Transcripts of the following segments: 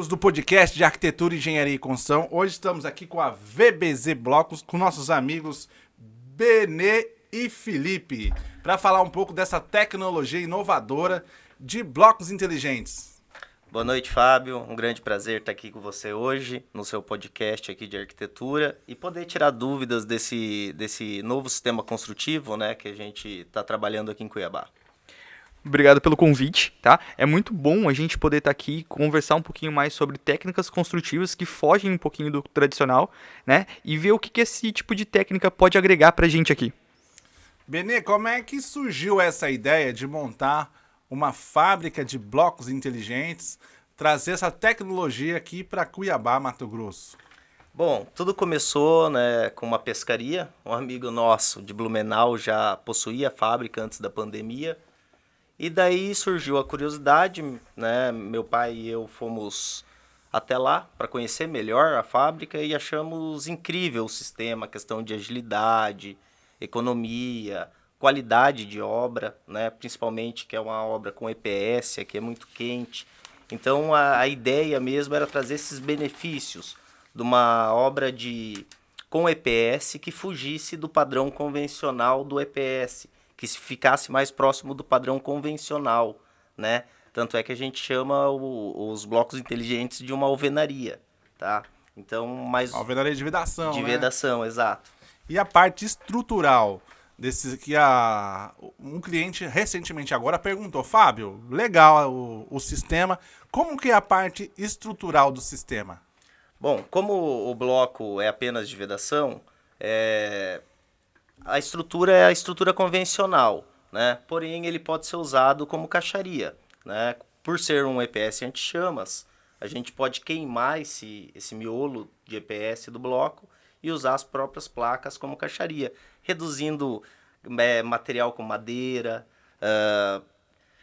amigos do podcast de Arquitetura, Engenharia e Construção. Hoje estamos aqui com a VBZ Blocos, com nossos amigos Benê e Felipe, para falar um pouco dessa tecnologia inovadora de blocos inteligentes. Boa noite, Fábio. Um grande prazer estar aqui com você hoje, no seu podcast aqui de arquitetura, e poder tirar dúvidas desse novo sistema construtivo, né, que a gente está trabalhando aqui em Cuiabá. Obrigado pelo convite, tá? É muito bom a gente poder estar aqui e conversar um pouquinho mais sobre técnicas construtivas que fogem um pouquinho do tradicional, né? E ver o que esse tipo de técnica pode agregar pra gente aqui. Benê, como é que surgiu essa ideia de montar uma fábrica de blocos inteligentes, trazer essa tecnologia aqui para Cuiabá, Mato Grosso? Bom, tudo começou, né, com uma pescaria. Um amigo nosso de Blumenau já possuía a fábrica antes da pandemia. E daí surgiu a curiosidade, né? Meu pai e eu fomos até lá para conhecer melhor a fábrica e achamos incrível o sistema, a questão de agilidade, economia, qualidade de obra, né? Principalmente que é uma obra com EPS, que é muito quente. Então a ideia mesmo era trazer esses benefícios de uma obra com EPS que fugisse do padrão convencional do EPS, que ficasse mais próximo do padrão convencional, né? Tanto é que a gente chama os blocos inteligentes de uma alvenaria, tá? Então, mais... Alvenaria de vedação, De né? vedação, exato. E a parte estrutural, um cliente recentemente agora perguntou, Fábio, legal o sistema, como que é a parte estrutural do sistema? Bom, como o bloco é apenas de vedação, a estrutura é a estrutura convencional, né? Porém, ele pode ser usado como caixaria, né? Por ser um EPS anti-chamas, a gente pode queimar esse miolo de EPS do bloco e usar as próprias placas como caixaria, reduzindo material com madeira,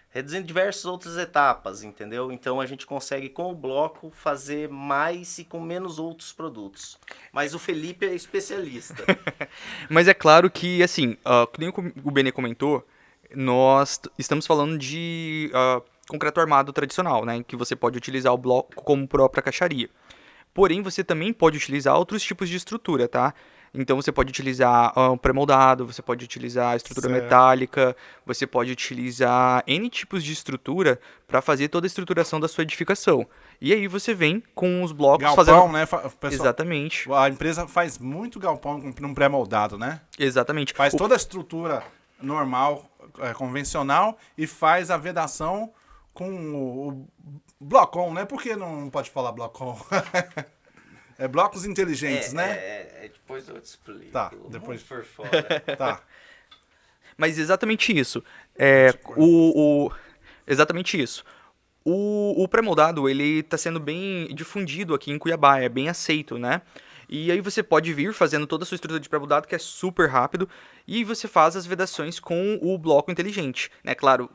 reduzindo diversas outras etapas, entendeu? Então a gente consegue com o bloco fazer mais e com menos outros produtos. Mas o Felipe é especialista. Mas é claro que, assim, que nem o Benê comentou, nós estamos falando de concreto armado tradicional, né? Em que você pode utilizar o bloco como própria caixaria. Porém, você também pode utilizar outros tipos de estrutura, tá? Então você pode utilizar pré-moldado, você pode utilizar estrutura metálica, você pode utilizar N tipos de estrutura para fazer toda a estruturação da sua edificação. E aí você vem com os blocos galpão, fazendo... né? Pessoal, exatamente. A empresa faz muito galpão com um pré-moldado, né? Exatamente. Faz toda a estrutura normal, convencional, e faz a vedação com o blocão, né? Por que não pode falar blocão? É blocos inteligentes, né? Depois eu te explico. Tá, depois por fora. Tá. Mas exatamente isso. Exatamente isso. O pré-moldado, ele está sendo bem difundido aqui em Cuiabá, é bem aceito, né? E aí você pode vir fazendo toda a sua estrutura de pré-moldado, que é super rápido, e você faz as vedações com o bloco inteligente, né? Claro,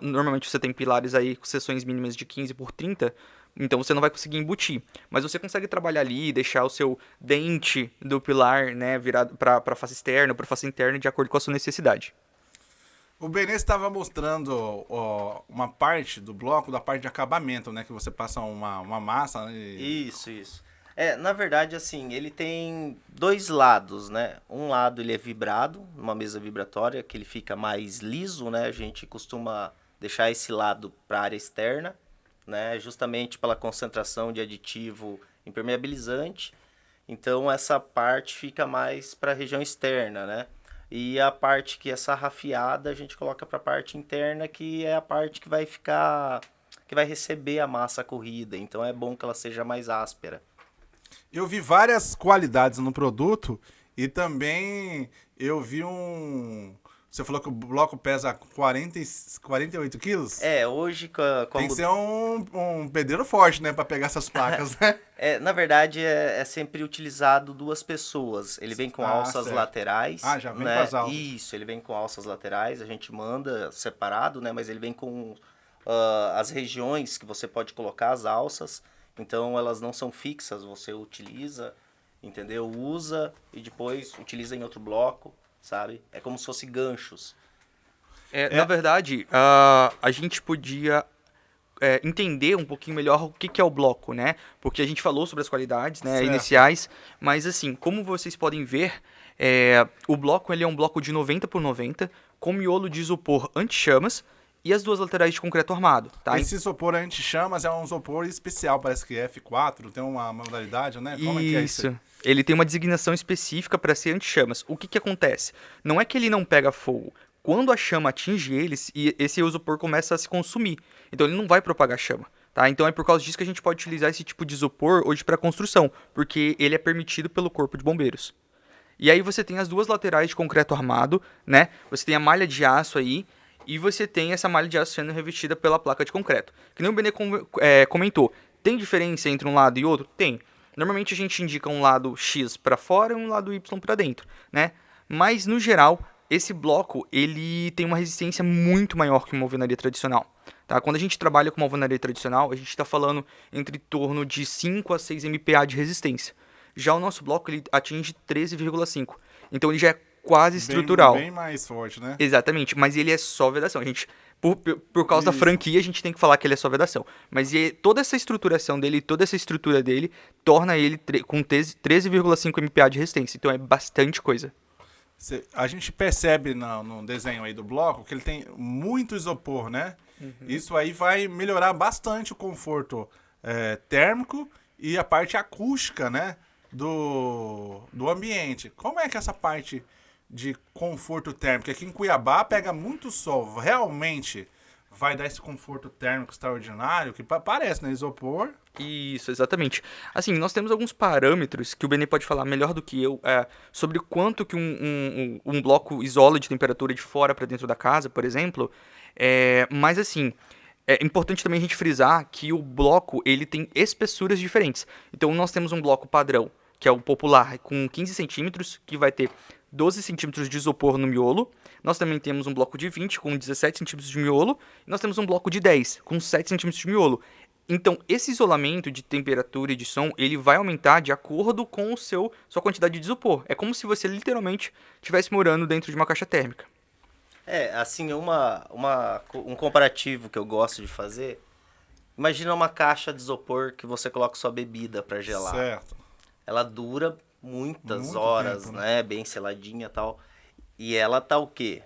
normalmente você tem pilares aí com seções mínimas de 15 por 30, então você não vai conseguir embutir. Mas você consegue trabalhar ali, deixar o seu dente do pilar, né, virado para face externa, para face interna, de acordo com a sua necessidade. O Benê estava mostrando uma parte do bloco, da parte de acabamento, né? Que você passa uma massa. Isso. Na verdade, assim, ele tem dois lados, né? Um lado ele é vibrado, numa mesa vibratória, que ele fica mais liso, né? A gente costuma deixar esse lado para a área externa, né? Justamente pela concentração de aditivo impermeabilizante. Então, essa parte fica mais para a região externa, né? E a parte que é sarrafiada, a gente coloca para a parte interna, que é a parte que vai receber a massa corrida. Então, é bom que ela seja mais áspera. Eu vi várias qualidades no produto e também eu vi Você falou que o bloco pesa 48 quilos? Hoje... Tem que ser um pedreiro forte, né? Pra pegar essas placas, né? Na verdade, é sempre utilizado duas pessoas. Ele vem com alças certo. laterais. Já vem né? com as alças. Isso, ele vem com alças laterais. A gente manda separado, né? Mas ele vem com as regiões que você pode colocar as alças. Então, elas não são fixas. Você utiliza, entendeu? Usa e depois utiliza em outro bloco, sabe? É como se fosse ganchos. Na verdade, a gente podia entender um pouquinho melhor o que é o bloco, né? Porque a gente falou sobre as qualidades, né, Certo. iniciais, mas assim, como vocês podem ver, o bloco ele é um bloco de 90 por 90, com miolo de isopor anti-chamas e as duas laterais de concreto armado, tá? Esse isopor anti-chamas é um isopor especial, parece que é F4, tem uma modalidade, né? Como é que é isso? Isso. Ele tem uma designação específica para ser anti-chamas. O que acontece? Não é que ele não pega fogo. Quando a chama atinge eles, esse isopor começa a se consumir. Então ele não vai propagar chama. Tá? Então é por causa disso que a gente pode utilizar esse tipo de isopor hoje para construção, porque ele é permitido pelo Corpo de Bombeiros. E aí você tem as duas laterais de concreto armado, né? Você tem a malha de aço aí, e você tem essa malha de aço sendo revestida pela placa de concreto. Que nem o Benê comentou, tem diferença entre um lado e outro? Tem. Normalmente a gente indica um lado X para fora e um lado Y para dentro, né? Mas no geral, esse bloco ele tem uma resistência muito maior que uma alvenaria tradicional. Tá? Quando a gente trabalha com uma alvenaria tradicional, a gente está falando entre torno de 5 a 6 MPa de resistência. Já o nosso bloco ele atinge 13,5. Então ele já é quase estrutural. Bem mais forte, né? Exatamente, mas ele é só vedação. A gente, por causa da Isso. franquia, a gente tem que falar que ele é só vedação. Mas toda essa estruturação dele, toda essa estrutura dele, torna ele com 13,5 MPa de resistência. Então é bastante coisa. A gente percebe no desenho aí do bloco que ele tem muito isopor, né? Isso aí vai melhorar bastante o conforto térmico e a parte acústica, né? Do ambiente. Como é que essa parte de conforto térmico? Aqui em Cuiabá pega muito sol. Realmente vai dar esse conforto térmico extraordinário que parece, né? Isopor. Isso, exatamente. Assim, nós temos alguns parâmetros que o Benê pode falar melhor do que eu sobre quanto que um bloco isola de temperatura de fora para dentro da casa, por exemplo. Mas assim, é importante também a gente frisar que o bloco ele tem espessuras diferentes. Então nós temos um bloco padrão, que é o popular, com 15 centímetros, que vai ter 12 centímetros de isopor no miolo. Nós também temos um bloco de 20 com 17 centímetros de miolo. E nós temos um bloco de 10 com 7 centímetros de miolo. Então, esse isolamento de temperatura e de som, ele vai aumentar de acordo com sua quantidade de isopor. É como se você literalmente estivesse morando dentro de uma caixa térmica. Assim, um comparativo que eu gosto de fazer. Imagina uma caixa de isopor que você coloca sua bebida para gelar. Certo. Ela dura muitas Muito horas, tempo, né? Bem seladinha e tal. E ela tá o quê?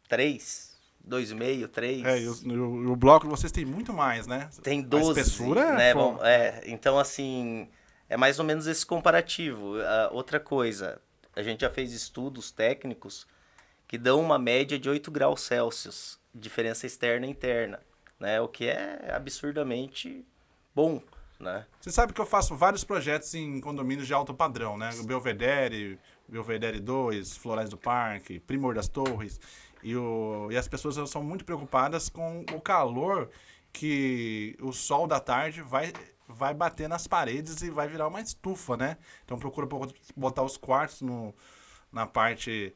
3? 2,5, 3? E o bloco vocês têm muito mais, né? Tem 12, A espessura né? fogo. Então, assim, é mais ou menos esse comparativo. Outra coisa, a gente já fez estudos técnicos que dão uma média de 8 graus Celsius, diferença externa e interna, né? O que é absurdamente bom, né? Você sabe que eu faço vários projetos em condomínios de alto padrão, né? O Belvedere 2, Florais do Parque, Primor das Torres. E as pessoas são muito preocupadas com o calor que o sol da tarde vai bater nas paredes e vai virar uma estufa, né? Então procura botar os quartos na parte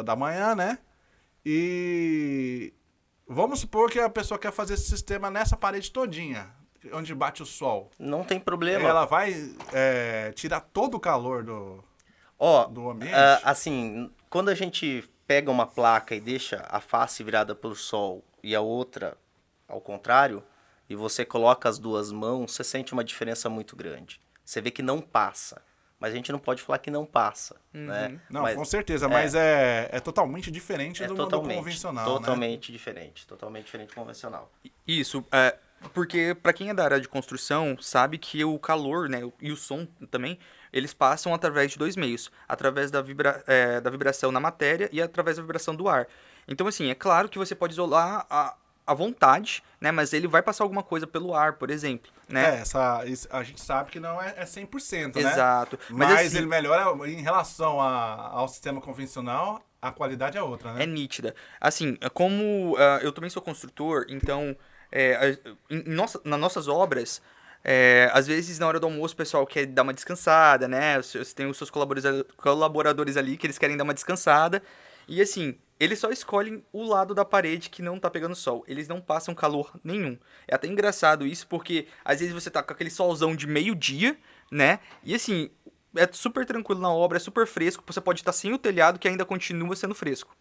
da manhã, né? E vamos supor que a pessoa quer fazer esse sistema nessa parede todinha, onde bate o sol. Não tem problema. Ela vai tirar todo o calor do ambiente? Assim, quando a gente pega uma placa e deixa a face virada para o sol e a outra ao contrário, e você coloca as duas mãos, você sente uma diferença muito grande. Você vê que não passa. Mas a gente não pode falar que não passa, né? Não, mas, com certeza, mas é totalmente diferente do convencional, totalmente diferente do convencional. Isso, porque para quem é da área de construção, sabe que o calor, né, e o som também, eles passam através de dois meios. Através da vibração na matéria e através da vibração do ar. Então, assim, é claro que você pode isolar à vontade, né, mas ele vai passar alguma coisa pelo ar, por exemplo, né? A gente sabe que não é 100%, né? Exato. Mas assim, ele melhora em relação ao sistema convencional, a qualidade é outra, né? é nítida. Assim, como eu também sou construtor, então, nas nossas obras, às vezes na hora do almoço o pessoal quer dar uma descansada, né? Você tem os seus colaboradores ali que eles querem dar uma descansada. E assim, eles só escolhem o lado da parede que não tá pegando sol. Eles não passam calor nenhum. É até engraçado isso, porque às vezes você tá com aquele solzão de meio-dia, né? E assim, é super tranquilo na obra, é super fresco. Você pode estar sem o telhado que ainda continua sendo fresco.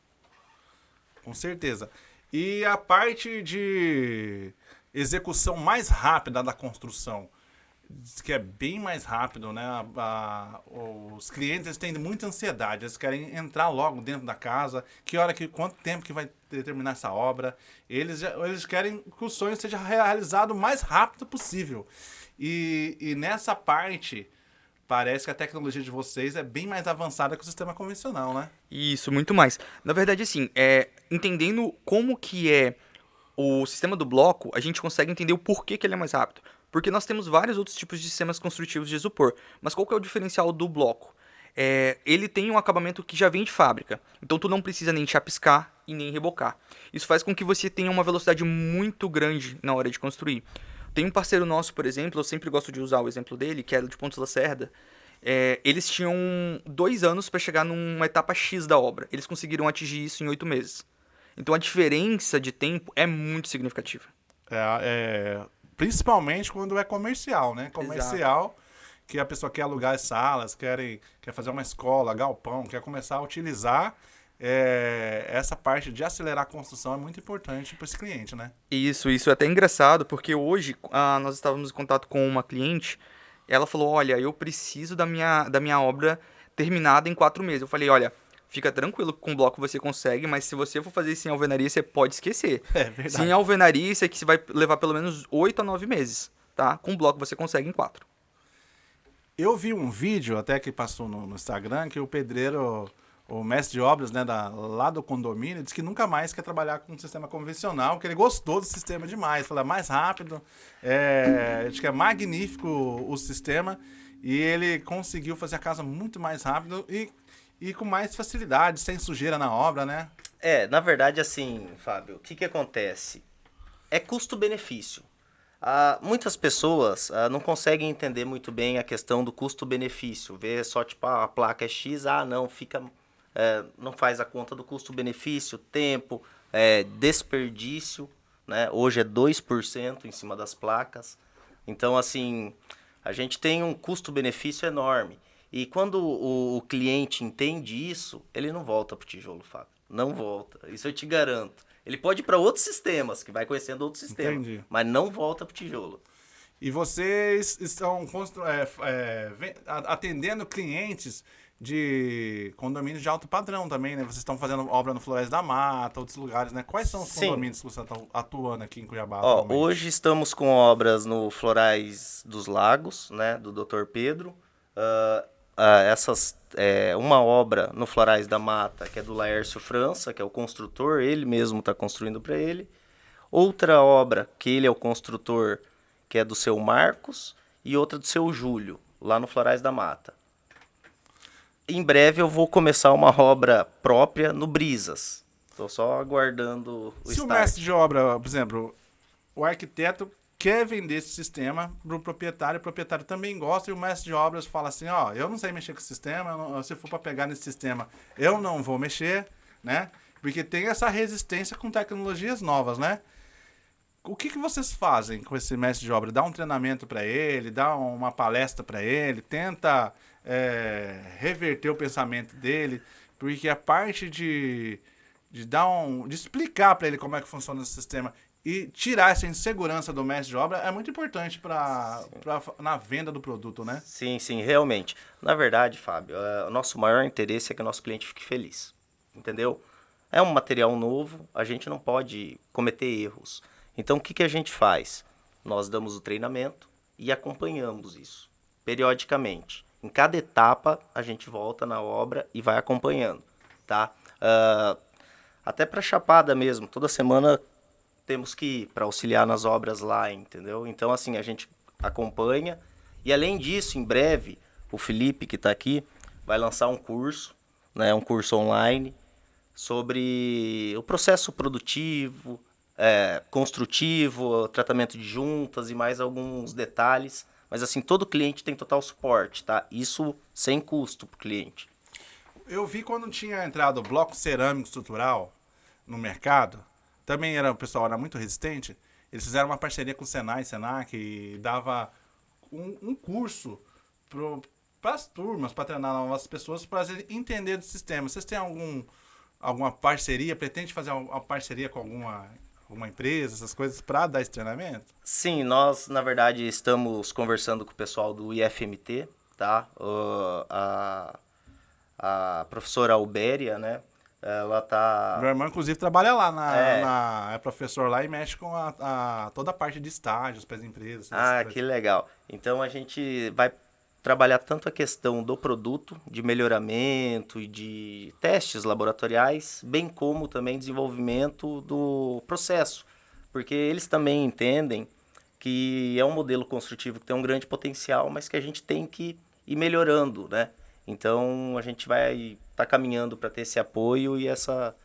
Com certeza. E a parte de execução mais rápida da construção, diz que é bem mais rápido, né? Os clientes eles têm muita ansiedade, eles querem entrar logo dentro da casa, quanto tempo que vai terminar essa obra. Eles querem que o sonho seja realizado o mais rápido possível. E nessa parte, parece que a tecnologia de vocês é bem mais avançada que o sistema convencional, né? Isso, muito mais. Na verdade, assim, entendendo como que é o sistema do bloco, a gente consegue entender o porquê que ele é mais rápido. Porque nós temos vários outros tipos de sistemas construtivos de isopor. Mas qual que é o diferencial do bloco? Ele tem um acabamento que já vem de fábrica. Então tu não precisa nem chapiscar e nem rebocar. Isso faz com que você tenha uma velocidade muito grande na hora de construir. Tem um parceiro nosso, por exemplo, eu sempre gosto de usar o exemplo dele, que é de Pontes Lacerda. Eles tinham 2 anos para chegar numa etapa X da obra. Eles conseguiram atingir isso em 8 meses. Então a diferença de tempo é muito significativa. Principalmente quando é comercial, né? Comercial, que a pessoa quer alugar as salas, quer fazer uma escola, galpão, quer começar a utilizar. Essa parte de acelerar a construção é muito importante para esse cliente, né? Isso é até engraçado, porque hoje nós estávamos em contato com uma cliente, ela falou, olha, eu preciso da minha obra terminada em 4 meses. Eu falei, olha, fica tranquilo, com bloco você consegue, mas se você for fazer isso em alvenaria, você pode esquecer. É verdade. Se em alvenaria, isso aqui vai levar pelo menos 8 a 9 meses, tá? Com bloco você consegue em 4. Eu vi um vídeo até que passou no Instagram, que o pedreiro, o mestre de obras, né, lá do condomínio, disse que nunca mais quer trabalhar com um sistema convencional, que ele gostou do sistema demais. Falou, é mais rápido, acho que é magnífico o sistema, e ele conseguiu fazer a casa muito mais rápido e com mais facilidade, sem sujeira na obra, né? Na verdade, assim, Fábio, o que acontece? É custo-benefício. Muitas pessoas não conseguem entender muito bem a questão do custo-benefício. Vê só, tipo, a placa é X, não, não faz a conta do custo-benefício, tempo, desperdício, né? Hoje é 2% em cima das placas. Então, assim, a gente tem um custo-benefício enorme. E quando o cliente entende isso, ele não volta para o tijolo, Fábio. Não volta. Isso eu te garanto. Ele pode ir para outros sistemas, que vai conhecendo outros sistemas. Entendi. Mas não volta para o tijolo. E vocês estão atendendo clientes de condomínios de alto padrão também, né? Vocês estão fazendo obra no Floresta da Mata, outros lugares, né? Quais são os condomínios que você está atuando aqui em Cuiabá? Hoje estamos com obras no Florais dos Lagos, né? Do Dr. Pedro. Uma obra no Florais da Mata, que é do Laércio França, que é o construtor, ele mesmo está construindo para ele. Outra obra, que ele é o construtor, que é do seu Marcos, e outra do seu Júlio, lá no Florais da Mata. Em breve eu vou começar uma obra própria no Brisas. Estou só aguardando o Se start. o mestre de obra, por exemplo, o arquiteto quer vender esse sistema para o proprietário também gosta, e o mestre de obras fala assim, eu não sei mexer com esse sistema, se for para pegar nesse sistema, eu não vou mexer, né? Porque tem essa resistência com tecnologias novas, né? O que vocês fazem com esse mestre de obra? Dá um treinamento para ele, dá uma palestra para ele, tenta reverter o pensamento dele, porque a parte de explicar para ele como é que funciona esse sistema e tirar essa insegurança do mestre de obra é muito importante na venda do produto, né? Sim, realmente. Na verdade, Fábio, o nosso maior interesse é que o nosso cliente fique feliz, entendeu? É um material novo, a gente não pode cometer erros. Então, o que a gente faz? Nós damos o treinamento e acompanhamos isso, periodicamente. Em cada etapa, a gente volta na obra e vai acompanhando, tá? Até para Chapada mesmo, toda semana temos que ir para auxiliar nas obras lá, entendeu? Então, assim, a gente acompanha. E, além disso, em breve, o Felipe, que está aqui, vai lançar um curso, né, um curso online, sobre o processo produtivo, construtivo, tratamento de juntas e mais alguns detalhes. Mas, assim, todo cliente tem total suporte, tá? Isso sem custo para o cliente. Eu vi quando tinha entrado o bloco cerâmico estrutural no mercado, também o pessoal era muito resistente, eles fizeram uma parceria com o Senai, Senac, e dava um curso para as turmas, para treinar novas pessoas, para entender do sistema. Vocês têm alguma parceria? Pretende fazer uma parceria com alguma empresa, essas coisas, para dar esse treinamento? Sim, nós, na verdade, estamos conversando com o pessoal do IFMT, tá? A professora Albéria, né? Ela tá... Meu irmão, inclusive, trabalha lá, É. é professor lá e mexe com toda a parte de estágios para as empresas. essas Ah, coisas. que legal. Então a gente vai trabalhar tanto a questão do produto, de melhoramento e de testes laboratoriais, bem como também desenvolvimento do processo, porque eles também entendem que é um modelo construtivo que tem um grande potencial, mas que a gente tem que ir melhorando, né? Então a gente vai estar caminhando para ter esse apoio e essa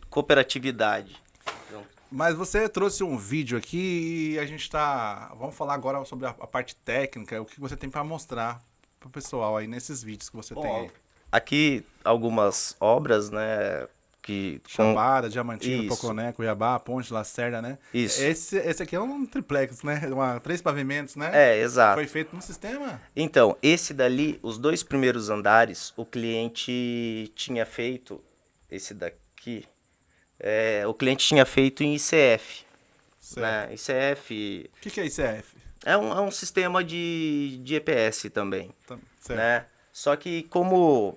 cooperatividade. Então, Mas você trouxe um vídeo aqui e a gente tá. Vamos falar agora sobre a parte técnica, o que você tem para mostrar pro pessoal aí nesses vídeos que você tem aí. aqui algumas obras, né, que Chapada, Diamantino, Isso. Poconé, Cuiabá, Ponte, Lacerda, né? Isso. Esse aqui é um triplex, né? 3 pavimentos, né? É, exato. Foi feito no sistema? Então, esse dali, os 2 primeiros andares, o cliente tinha feito, esse daqui, o cliente tinha feito em ICF, Certo. né? ICF O que é ICF? é um sistema de EPS também, Certo. né? Só que como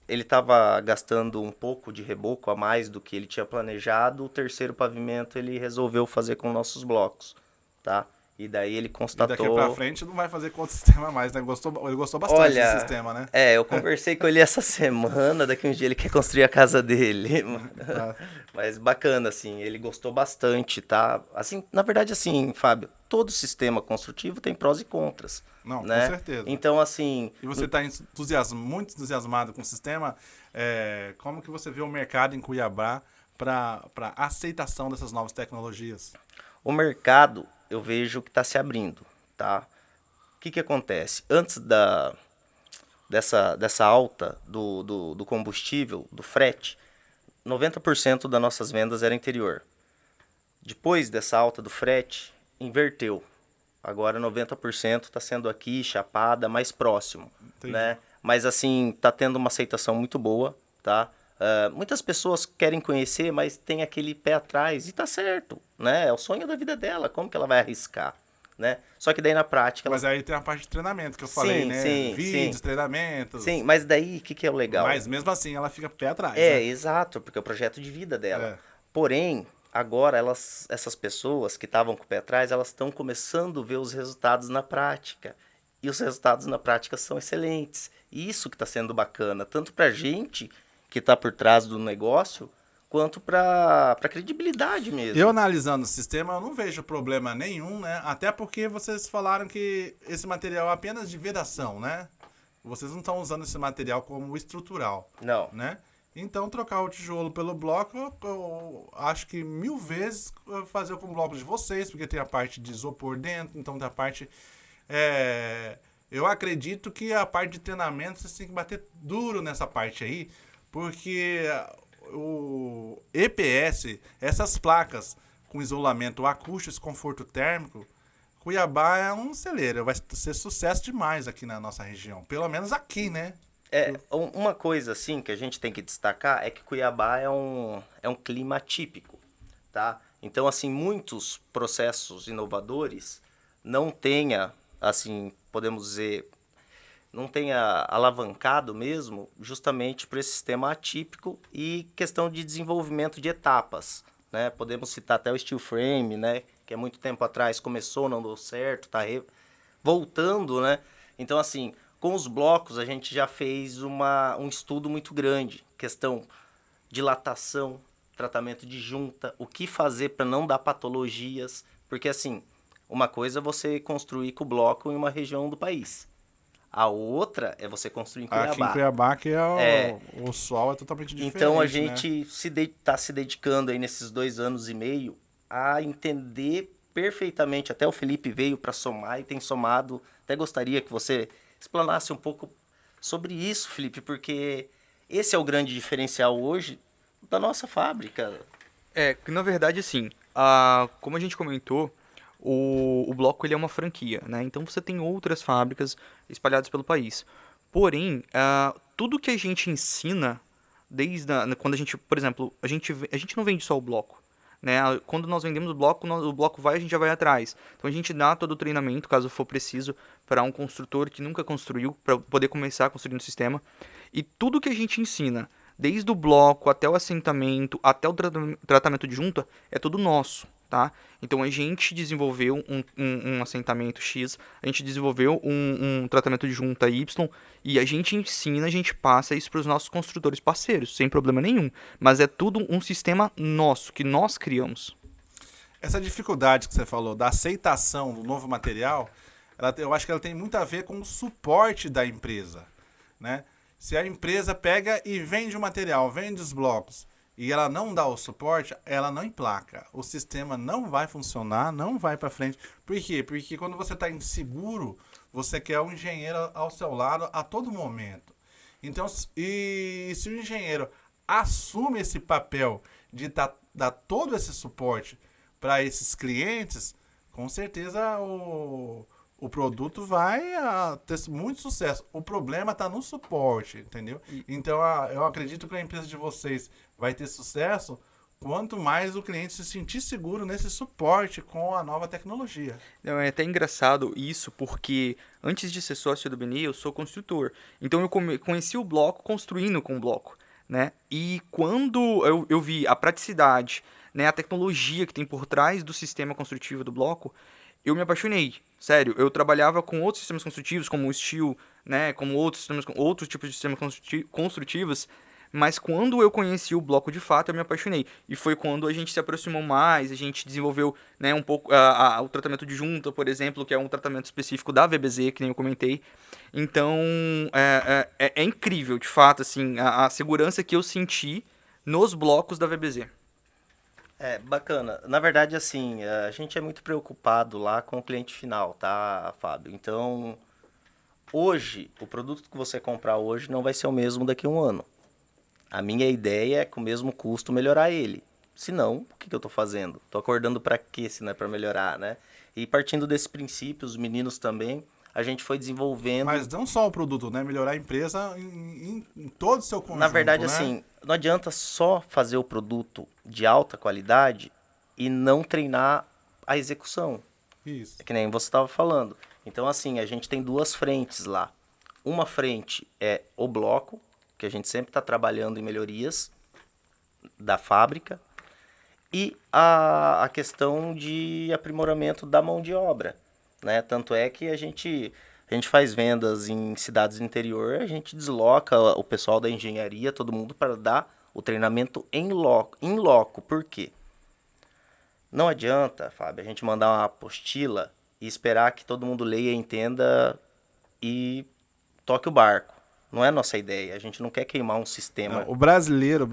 ele estava gastando um pouco de reboco a mais do que ele tinha planejado, o terceiro pavimento ele resolveu fazer com nossos blocos, tá? E daí ele E constatou... daqui pra frente não vai fazer com outro sistema mais, né? Ele gostou bastante Olha, desse sistema, né? eu conversei com ele essa semana, daqui um dia ele quer construir a casa dele. Tá. Mas bacana, assim, ele gostou bastante, tá? Assim, na verdade, assim, Fábio, todo sistema construtivo tem prós e contras. Não, né? com certeza. Então, assim... E você está muito entusiasmado com o sistema. Como que você vê o mercado em Cuiabá para aceitação dessas novas tecnologias? O mercado, eu vejo que está se abrindo, tá? O que acontece? Antes dessa alta do combustível, do frete, 90% das nossas vendas era interior. Depois dessa alta do frete, inverteu. Agora 90% está sendo aqui, Chapada, mais próximo, Entendi. né? Mas assim, está tendo uma aceitação muito boa, tá? Muitas pessoas querem conhecer, mas tem aquele pé atrás, e tá certo, né? É o sonho da vida dela, como que ela vai arriscar, né? Só que daí na prática... Mas aí tem a parte de treinamento que eu falei, né? Sim, Vídeos, sim. treinamentos. Sim, mas daí o que é o legal? Mas mesmo assim ela fica pé atrás, É, né? exato, porque é o projeto de vida dela. É. Porém, agora essas pessoas que estavam com o pé atrás, elas estão começando a ver os resultados na prática. E os resultados na prática são excelentes. E isso que está sendo bacana, tanto para a gente que está por trás do negócio, quanto para a credibilidade mesmo. Eu analisando o sistema, eu não vejo problema nenhum, né? Até porque vocês falaram que esse material é apenas de vedação, né? Vocês não estão usando esse material como estrutural, Não. né? Então, trocar o tijolo pelo bloco, eu acho que 1000 vezes fazer com o bloco de vocês, porque tem a parte de isopor dentro, então tem a parte... eu acredito que a parte de treinamento vocês têm que bater duro nessa parte aí, porque o EPS, essas placas com isolamento acústico e conforto térmico, Cuiabá é um celeiro, vai ser sucesso demais aqui na nossa região, pelo menos aqui, né? Uma coisa assim que a gente tem que destacar é que Cuiabá é um clima atípico, tá? Então, assim, muitos processos inovadores não tenha, assim, podemos dizer, não tenha alavancado mesmo justamente por esse sistema atípico e questão de desenvolvimento de etapas, né? Podemos citar até o steel frame, né? Que há muito tempo atrás começou, não deu certo, tá voltando, né? Então, assim, com os blocos a gente já fez um estudo muito grande, questão dilatação, tratamento de junta, o que fazer para não dar patologias, porque assim, uma coisa é você construir com o bloco em uma região do país, a outra é você construir em Cuiabá. Aqui em Cuiabá, que o sol é totalmente diferente. Então a né? gente está se dedicando aí nesses 2 anos e meio a entender perfeitamente, até o Felipe veio para somar e tem somado, até gostaria que você explanasse um pouco sobre isso, Felipe, porque esse é o grande diferencial hoje da nossa fábrica. Que na verdade, assim, como a gente comentou, o bloco ele é uma franquia, né? Então você tem outras fábricas espalhadas pelo país. Porém, tudo que a gente ensina Quando a gente, por exemplo, a gente não vende só o bloco. Né? Quando nós vendemos o bloco vai, a gente já vai atrás. Então a gente dá todo o treinamento, caso for preciso, para um construtor que nunca construiu, para poder começar a construir um sistema. E tudo que a gente ensina, desde o bloco até o assentamento, até o tratamento de junta, é tudo nosso. Tá? Então a gente desenvolveu um assentamento X, a gente desenvolveu um tratamento de junta Y, e a gente ensina, a gente passa isso para os nossos construtores parceiros, sem problema nenhum. Mas é tudo um sistema nosso, que nós criamos. Essa dificuldade que você falou da aceitação do novo material, eu acho que ela tem muito a ver com o suporte da empresa. Né? Se a empresa pega e vende o material, vende os blocos, e ela não dá o suporte, ela não emplaca. O sistema não vai funcionar, não vai para frente. Por quê? Porque quando você está inseguro, você quer um engenheiro ao seu lado a todo momento. Então, se o engenheiro assume esse papel de dar todo esse suporte para esses clientes, com certeza o produto vai ter muito sucesso. O problema está no suporte, entendeu? Então, eu acredito que a empresa de vocês vai ter sucesso quanto mais o cliente se sentir seguro nesse suporte com a nova tecnologia. Não, é até engraçado isso, porque antes de ser sócio do BNI, eu sou construtor. Então, eu conheci o bloco construindo com o bloco. Né? E quando eu vi a praticidade, né, a tecnologia que tem por trás do sistema construtivo do bloco, eu me apaixonei. Sério, eu trabalhava com outros sistemas construtivos, como o steel, né, como outros tipos de sistemas construtivos, mas quando eu conheci o bloco de fato, eu me apaixonei. E foi quando a gente se aproximou mais, a gente desenvolveu, né, um pouco o tratamento de junta, por exemplo, que é um tratamento específico da VBZ, que nem eu comentei. Então, é incrível, de fato, assim, a segurança que eu senti nos blocos da VBZ. É, bacana. Na verdade, assim, a gente é muito preocupado lá com o cliente final, tá, Fábio? Então, hoje, o produto que você comprar hoje não vai ser o mesmo daqui a um ano. A minha ideia é, com o mesmo custo, melhorar ele. Se não, o que eu estou fazendo? Estou acordando para quê, se não é para melhorar, né? E partindo desse princípio, os meninos também, a gente foi desenvolvendo... Mas não só o produto, né? Melhorar a empresa em todo o seu conjunto, Na verdade, né? assim, não adianta só fazer o produto de alta qualidade e não treinar a execução. Isso. É que nem você estava falando. Então, assim, a gente tem duas frentes lá. Uma frente é o bloco, que a gente sempre está trabalhando em melhorias da fábrica, e a questão de aprimoramento da mão de obra. Né? Tanto é que a gente faz vendas em cidades do interior, a gente desloca o pessoal da engenharia, todo mundo, para dar o treinamento em loco. Por quê? Não adianta, Fábio, a gente mandar uma apostila e esperar que todo mundo leia, entenda e toque o barco. Não é nossa ideia, a gente não quer queimar um sistema. Não, o brasileiro,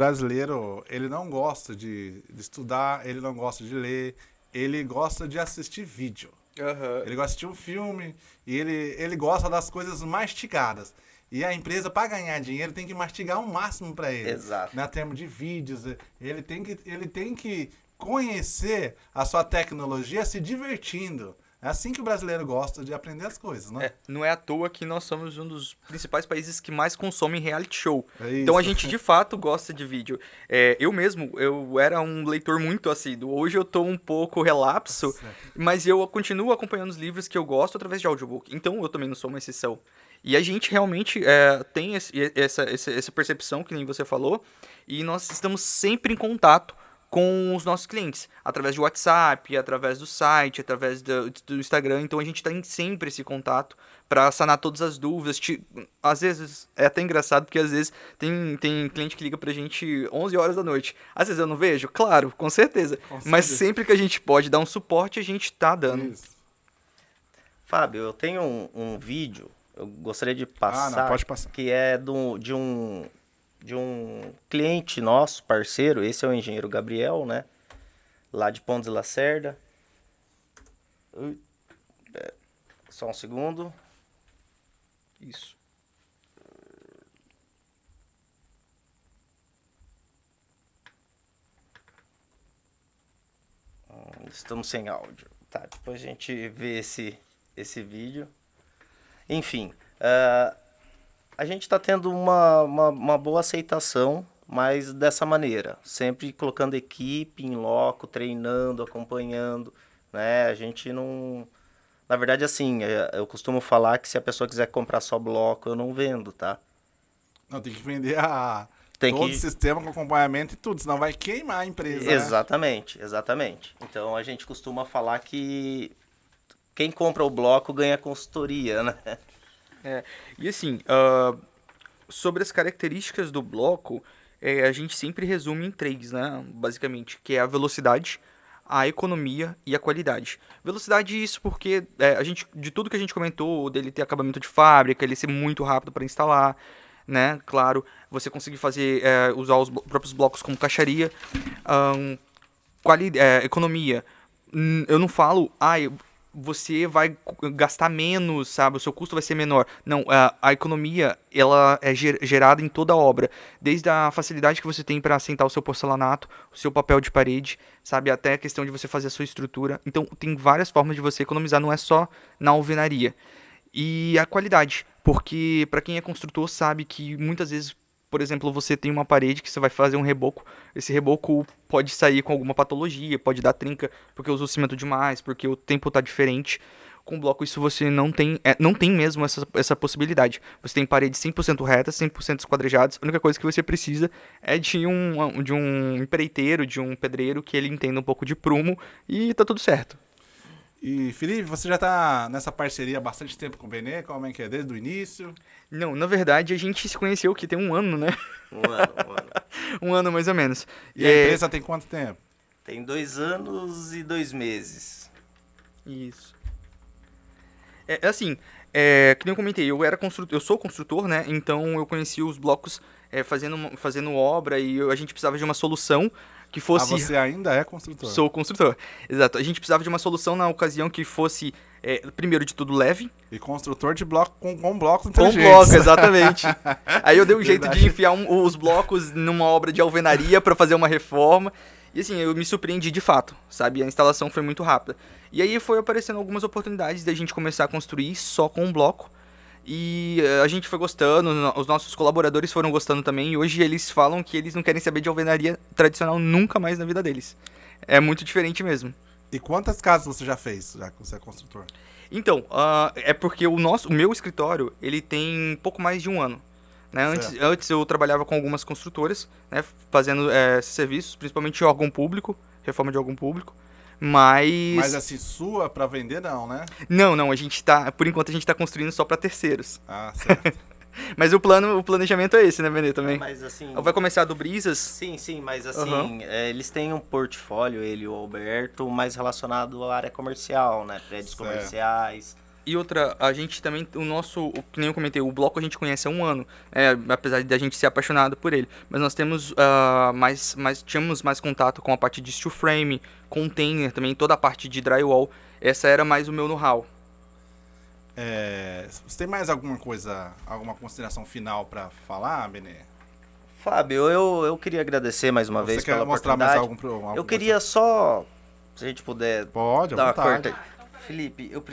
ele não gosta de estudar, ele não gosta de ler, ele gosta de assistir vídeo. Uhum. Ele gosta de assistir um filme e ele gosta das coisas mastigadas. E a empresa, para ganhar dinheiro, tem que mastigar o máximo para ele. Exato. Na termos de vídeos, ele tem que conhecer a sua tecnologia se divertindo. É assim que o brasileiro gosta de aprender as coisas, né? Não é à toa que nós somos um dos principais países que mais consomem reality show. É então a isso. gente de fato gosta de vídeo. Eu era um leitor muito assíduo. Hoje eu tô um pouco relapso, mas eu continuo acompanhando os livros que eu gosto através de audiobook. Então eu também não sou uma exceção. E a gente realmente tem essa percepção, que nem você falou, e nós estamos sempre em contato com os nossos clientes, através de WhatsApp, através do site, através do Instagram. Então a gente tem sempre esse contato para sanar todas as dúvidas. Às vezes é até engraçado, porque às vezes tem cliente que liga pra gente 11 horas da noite. Às vezes eu não vejo, claro, com certeza. Mas sempre que a gente pode dar um suporte, a gente tá dando. Isso. Fábio, eu tenho um vídeo, eu gostaria de passar, não, pode passar. Que é de um cliente nosso, parceiro. Esse é o engenheiro Gabriel, né? Lá de Pontes de Lacerda. Só um segundo. Isso. Estamos sem áudio. Tá, depois a gente vê esse vídeo. Enfim, a gente está tendo uma boa aceitação, mas dessa maneira, sempre colocando equipe em loco, treinando, acompanhando, né? A gente não... Na verdade, assim, eu costumo falar que se a pessoa quiser comprar só bloco, eu não vendo, tá? Não, tem que vender todo o Que... sistema com acompanhamento e tudo, senão vai queimar a empresa. Exatamente, né? Exatamente. Então, a gente costuma falar que quem compra o bloco ganha consultoria, né? E assim, sobre as características do bloco, a gente sempre resume em três, né? Basicamente, que é a velocidade, a economia e a qualidade. Velocidade, isso porque de tudo que a gente comentou, dele ter acabamento de fábrica, ele ser muito rápido para instalar, né? Claro, você conseguir usar os próprios blocos como caixaria. Economia, eu não falo, você vai gastar menos, sabe? O seu custo vai ser menor. Não, a economia, ela é gerada em toda a obra. Desde a facilidade que você tem para assentar o seu porcelanato, o seu papel de parede, sabe? Até a questão de você fazer a sua estrutura. Então, tem várias formas de você economizar, não é só na alvenaria. E a qualidade, porque para quem é construtor sabe que muitas vezes, por exemplo, você tem uma parede que você vai fazer um reboco, esse reboco pode sair com alguma patologia, pode dar trinca porque usou cimento demais, porque o tempo está diferente. Com bloco isso você não tem mesmo essa possibilidade. Você tem paredes 100% retas, 100% esquadrejadas, a única coisa que você precisa é de um empreiteiro, de um pedreiro que ele entenda um pouco de prumo e tá tudo certo. E, Felipe, você já tá nessa parceria há bastante tempo com o Benê? Como é que é? Desde o início? Não, na verdade a gente se conheceu que tem um ano, né? Um ano. Um ano mais ou menos. E a empresa tem quanto tempo? Tem 2 anos e 2 meses. Isso. Assim, que nem eu comentei, eu sou construtor, né? Então eu conheci os blocos fazendo obra e a gente precisava de uma solução que fosse... você ainda é construtor? Sou construtor, exato. A gente precisava de uma solução na ocasião que fosse, primeiro de tudo, leve. E construtor de bloco com blocos inteligentes. Com bloco, exatamente. Aí eu dei um jeito de enfiar os blocos numa obra de alvenaria para fazer uma reforma. E assim, eu me surpreendi de fato, sabe? A instalação foi muito rápida. E aí foi aparecendo algumas oportunidades da gente começar a construir só com um bloco. E a gente foi gostando, os nossos colaboradores foram gostando também. E hoje eles falam que eles não querem saber de alvenaria tradicional nunca mais na vida deles. É muito diferente mesmo. E quantas casas você já fez, já que você é construtor? Então, é porque o meu escritório, ele tem pouco mais de um ano. Né? Antes eu trabalhava com algumas construtoras, né, fazendo serviços, principalmente órgão público, reforma de órgão público. Mas assim, sua pra vender não, né? Não, por enquanto a gente tá construindo só pra terceiros. Ah, certo. Mas o planejamento é esse, né, Benê, também? Mas assim... Vai começar do Brisas? Sim, mas assim, eles têm um portfólio, ele e o Alberto, mais relacionado à área comercial, né? Prédios comerciais. E outra, a gente também, que nem eu comentei, o bloco a gente conhece há um ano, apesar de a gente ser apaixonado por ele. Mas nós temos tínhamos mais contato com a parte de steel frame, container também, toda a parte de drywall. Essa era mais o meu know-how. Você tem mais alguma consideração final para falar, Benê? Fábio, eu queria agradecer mais uma vez pela oportunidade. Você quer mostrar mais algum Eu queria só, se a gente puder Pode, dar à vontade. uma corta. Felipe, eu